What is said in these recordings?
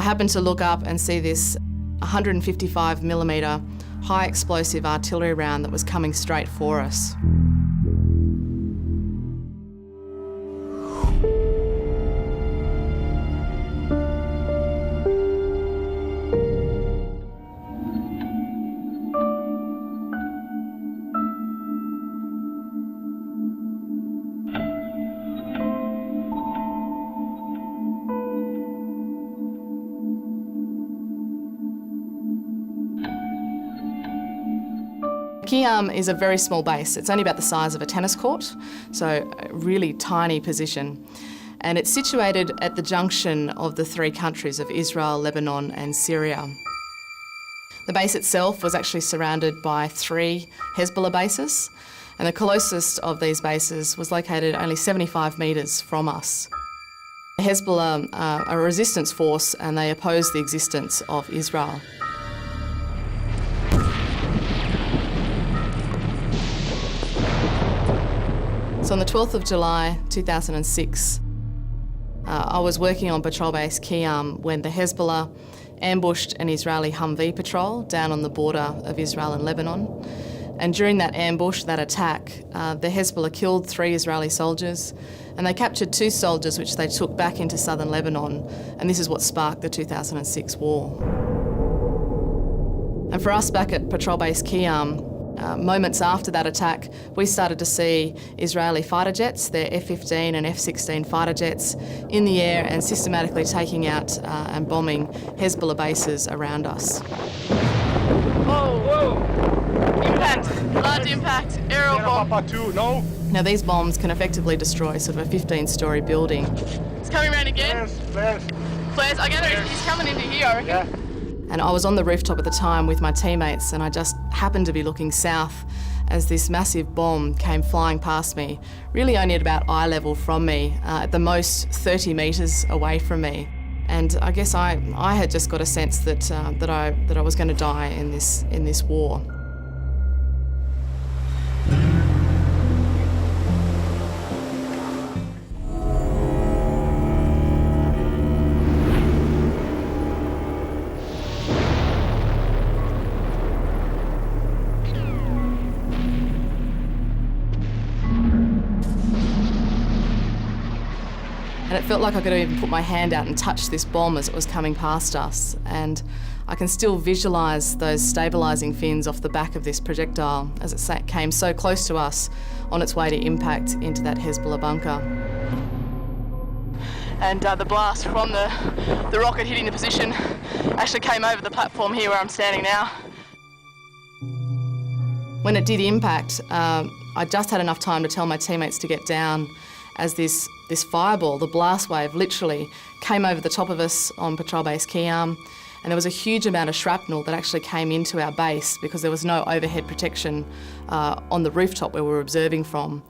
I happened to look up and see this 155mm high explosive artillery round that was coming straight for us. Kiam is a very small base. It's only about the size of a tennis court, so a really tiny position. And it's situated at the junction of the three countries of Israel, Lebanon and Syria. The base itself was actually surrounded by 3 Hezbollah bases, and the closest of these bases was located only 75 metres from us. Hezbollah are a resistance force and they oppose the existence of Israel. So on the 12th of July 2006, I was working on patrol base Kiam when the Hezbollah ambushed an Israeli Humvee patrol down on the border of Israel and Lebanon. And during that ambush, that attack, the Hezbollah killed 3 Israeli soldiers and they captured 2 soldiers which they took back into southern Lebanon, and this is what sparked the 2006 war. And for us back at patrol base Kiam, moments after that attack, we started to see Israeli fighter jets, their F-15 and F-16 fighter jets, in the air and systematically taking out and bombing Hezbollah bases around us. Whoa! Impact! Large impact! Aerial bomb! Now these bombs can effectively destroy sort of a 15-storey building. It's coming around again. Flares. I gather he's coming into here, I reckon. Yeah. And I was on the rooftop at the time with my teammates and I just happened to be looking south as this massive bomb came flying past me, really only at about eye level from me, at the most 30 metres away from me. And I guess I had just got a sense that I was going to die in this war. And it felt like I could even put my hand out and touch this bomb as it was coming past us. And I can still visualise those stabilising fins off the back of this projectile as it came so close to us on its way to impact into that Hezbollah bunker. And the blast from the rocket hitting the position actually came over the platform here where I'm standing now. When it did impact, I just had enough time to tell my teammates to get down as this fireball, the blast wave, literally came over the top of us on patrol base Kiam, and there was a huge amount of shrapnel that actually came into our base because there was no overhead protection on the rooftop where we were observing from.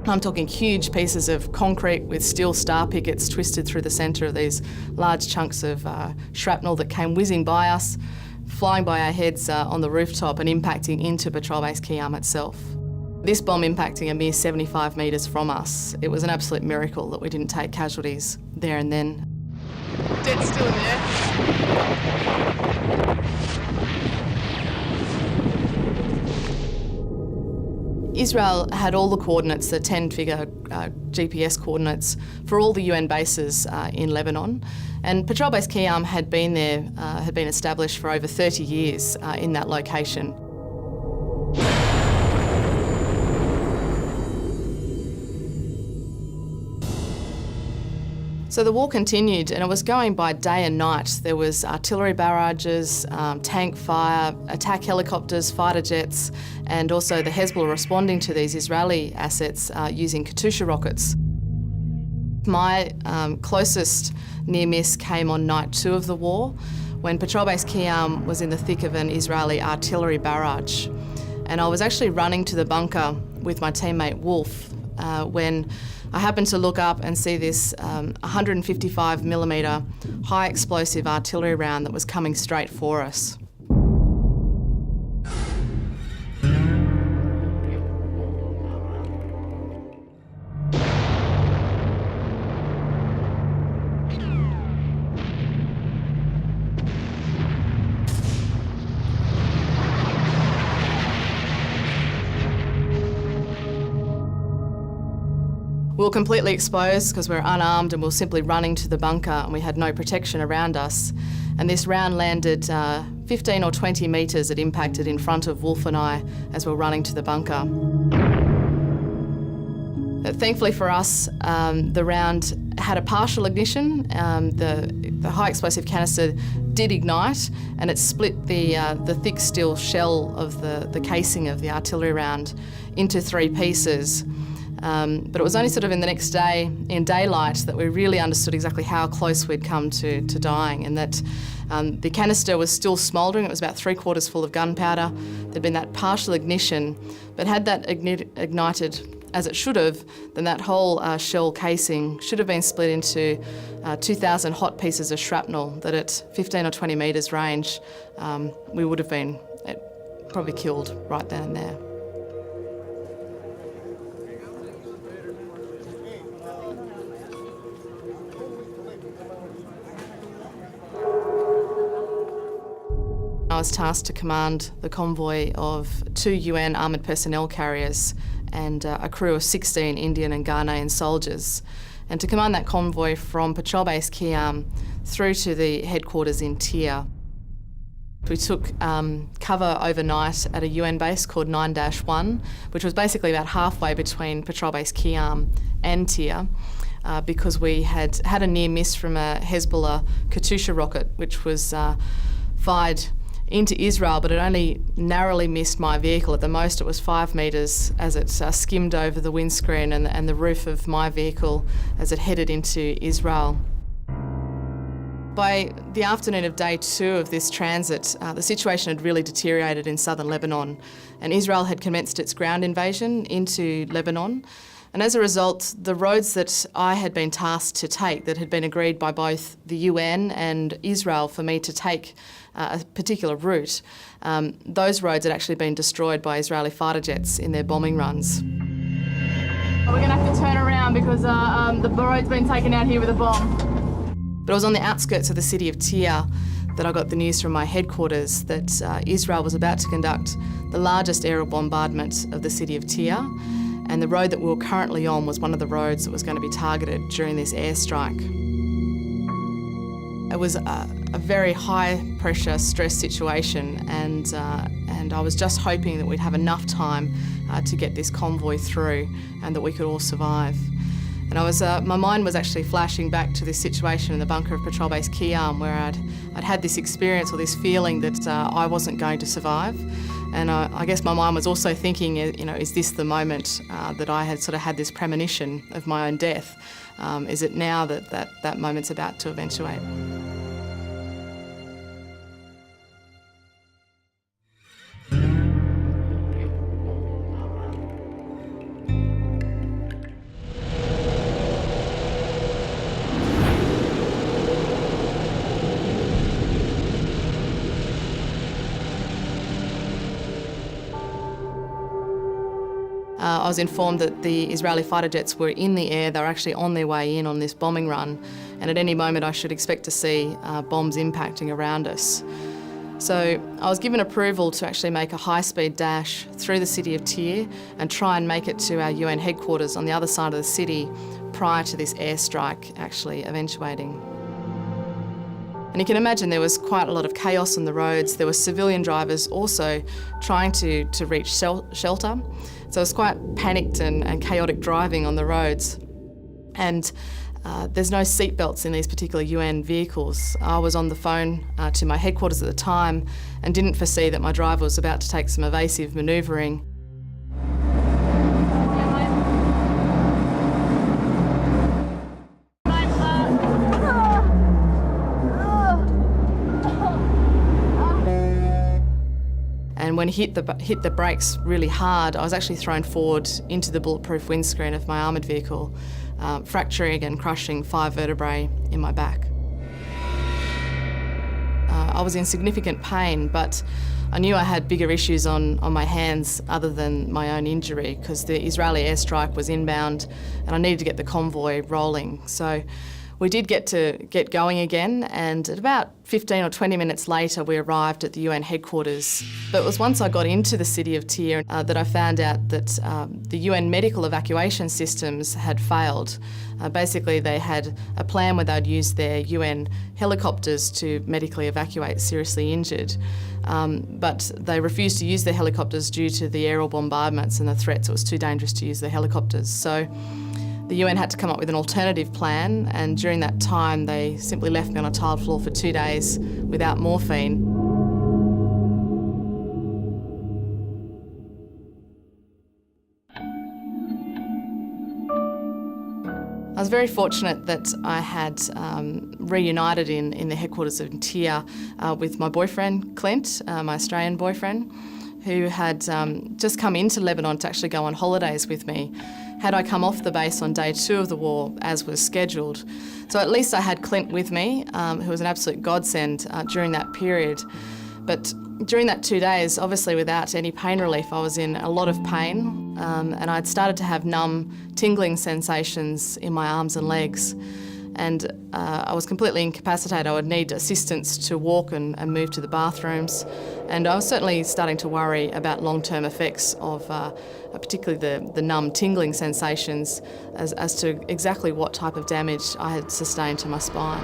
I'm talking huge pieces of concrete with steel star pickets twisted through the centre of these large chunks of shrapnel that came whizzing by us, flying by our heads on the rooftop and impacting into patrol base Kiam itself. This bomb impacting a mere 75 metres from us, it was an absolute miracle that we didn't take casualties there and then. Dead still in the air. Israel had all the coordinates, the 10-figure GPS coordinates for all the UN bases in Lebanon, and patrol base Kiam had been there, had been established for over 30 years in that location. So the war continued and it was going by day and night. There was artillery barrages, tank fire, attack helicopters, fighter jets, and also the Hezbollah responding to these Israeli assets using Katyusha rockets. My closest near miss came on night 2 of the war when patrol base Kiam was in the thick of an Israeli artillery barrage. And I was actually running to the bunker with my teammate Wolf when I happened to look up and see this 155mm high explosive artillery round that was coming straight for us. We were completely exposed because we were unarmed and we were simply running to the bunker and we had no protection around us. And this round landed 15 or 20 metres. It impacted in front of Wolf and I as we were running to the bunker. Thankfully for us, the round had a partial ignition. The high explosive canister did ignite and it split the thick steel shell of the casing of the artillery round into 3 pieces. But it was only sort of in the next day, in daylight, that we really understood exactly how close we'd come to dying, and that the canister was still smouldering. It was about 3/4 full of gunpowder. There'd been that partial ignition, but had that ignited as it should have, then that whole shell casing should have been split into 2,000 hot pieces of shrapnel that at 15 or 20 metres range, we would have been probably killed right then and there. I was tasked to command the convoy of 2 UN armoured personnel carriers and a crew of 16 Indian and Ghanaian soldiers, and to command that convoy from Patrol Base Kiam through to the headquarters in Tia. We took cover overnight at a UN base called 9-1, which was basically about halfway between Patrol Base Kiam and Tia, because we had a near miss from a Hezbollah Katyusha rocket, which was fired into Israel, but it only narrowly missed my vehicle. At the most it was 5 metres as it skimmed over the windscreen and the roof of my vehicle as it headed into Israel. By the afternoon of day 2 of this transit, the situation had really deteriorated in southern Lebanon, and Israel had commenced its ground invasion into Lebanon. And as a result, the roads that I had been tasked to take, that had been agreed by both the UN and Israel for me to take a particular route, those roads had actually been destroyed by Israeli fighter jets in their bombing runs. We're going to have to turn around because the road's been taken out here with a bomb. But it was on the outskirts of the city of Tia that I got the news from my headquarters that Israel was about to conduct the largest aerial bombardment of the city of Tia, and the road that we were currently on was one of the roads that was going to be targeted during this airstrike. It was a very high-pressure, stress situation, and I was just hoping that we'd have enough time to get this convoy through and that we could all survive. And my mind was actually flashing back to this situation in the bunker of Patrol Base Kiam, where I'd had this experience or this feeling that I wasn't going to survive. And I guess my mind was also thinking, is this the moment that I had sort of had this premonition of my own death? Is it now that moment's about to eventuate? I was informed that the Israeli fighter jets were in the air. They were actually on their way in on this bombing run, and at any moment I should expect to see bombs impacting around us. So I was given approval to actually make a high-speed dash through the city of Tyre and try and make it to our UN headquarters on the other side of the city prior to this airstrike actually eventuating. And you can imagine there was quite a lot of chaos on the roads. There were civilian drivers also trying to reach shelter. So it was quite panicked and chaotic driving on the roads. And there's no seatbelts in these particular UN vehicles. I was on the phone to my headquarters at the time and didn't foresee that my driver was about to take some evasive manoeuvring. And when he hit the brakes really hard, I was actually thrown forward into the bulletproof windscreen of my armoured vehicle, fracturing and crushing 5 vertebrae in my back. I was in significant pain, but I knew I had bigger issues on my hands other than my own injury, because the Israeli airstrike was inbound and I needed to get the convoy rolling. So We did get going again, and at about 15 or 20 minutes later we arrived at the UN headquarters. But it was once I got into the city of Tyre that I found out that the UN medical evacuation systems had failed. Basically they had a plan where they'd use their UN helicopters to medically evacuate seriously injured. But they refused to use their helicopters due to the aerial bombardments and the threats. It was too dangerous to use their helicopters. So the UN had to come up with an alternative plan, and during that time they simply left me on a tiled floor for 2 days without morphine. I was very fortunate that I had reunited in the headquarters of Tyre with my boyfriend, Clint, my Australian boyfriend, who had just come into Lebanon to actually go on holidays with me. Had I come off the base on day 2 of the war, as was scheduled. So at least I had Clint with me, who was an absolute godsend during that period. But during that 2 days, obviously without any pain relief, I was in a lot of pain, and I'd started to have numb, tingling sensations in my arms and legs. And I was completely incapacitated. I would need assistance to walk and move to the bathrooms. And I was certainly starting to worry about long-term effects of particularly the numb, tingling sensations as to exactly what type of damage I had sustained to my spine.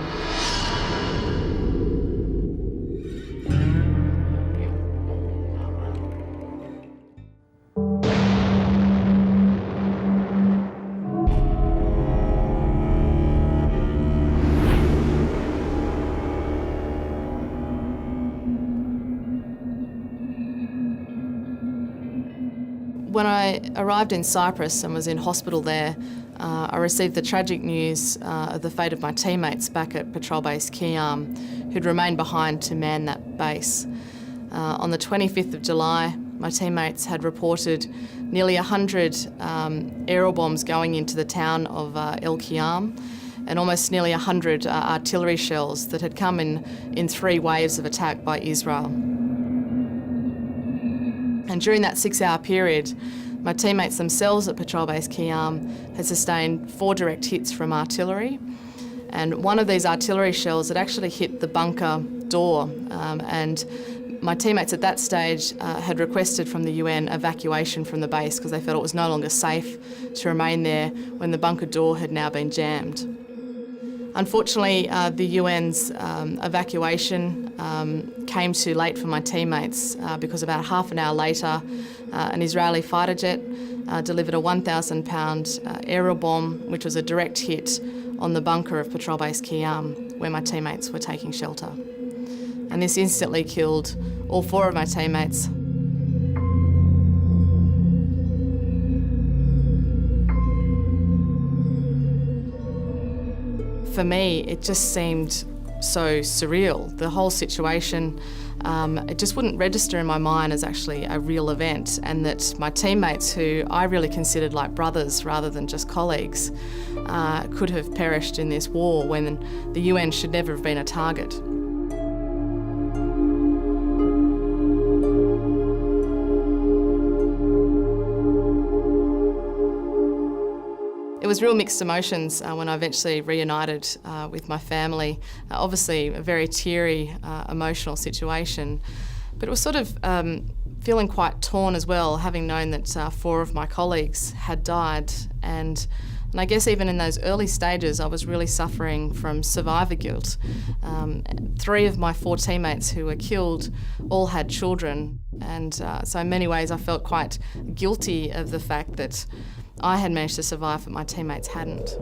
When I arrived in Cyprus and was in hospital there, I received the tragic news of the fate of my teammates back at Patrol Base Keyarm, who'd remained behind to man that base. On the 25th of July, my teammates had reported nearly 100 aerial bombs going into the town of El Kiyam, and almost nearly 100 artillery shells that had come in 3 waves of attack by Israel. And during that 6-hour period, my teammates themselves at Patrol Base Keyarm had sustained 4 direct hits from artillery. And one of these artillery shells had actually hit the bunker door. And my teammates at that stage had requested from the UN evacuation from the base because they felt it was no longer safe to remain there when the bunker door had now been jammed. Unfortunately, the UN's evacuation came too late for my teammates because about half an hour later, an Israeli fighter jet delivered a 1,000-pound aerial bomb, which was a direct hit on the bunker of Patrol Base Keyarm, where my teammates were taking shelter. And this instantly killed all 4 of my teammates. For me, it just seemed so surreal. The whole situation, it just wouldn't register in my mind as actually a real event, and that my teammates, who I really considered like brothers rather than just colleagues, could have perished in this war when the UN should never have been a target. It was real mixed emotions when I eventually reunited with my family. Obviously a very teary, emotional situation, but it was sort of feeling quite torn as well, having known that 4 of my colleagues had died. And I guess even in those early stages, I was really suffering from survivor guilt. 3 of my 4 teammates who were killed all had children, and so in many ways I felt quite guilty of the fact that I had managed to survive, but my teammates hadn't.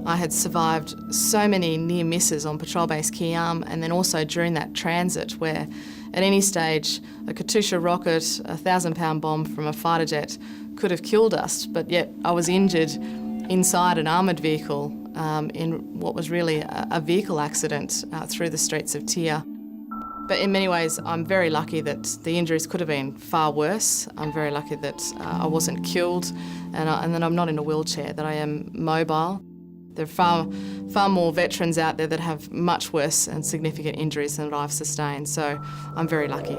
I had survived so many near misses on Patrol Base Keyarm, and then also during that transit where at any stage a Katyusha rocket, a 1,000-pound bomb from a fighter jet could have killed us, but yet I was injured inside an armoured vehicle in what was really a vehicle accident through the streets of Tyre. But in many ways, I'm very lucky that the injuries could have been far worse. I'm very lucky that I wasn't killed and that I'm not in a wheelchair, that I am mobile. There are far more veterans out there that have much worse and significant injuries than I've sustained, so I'm very lucky.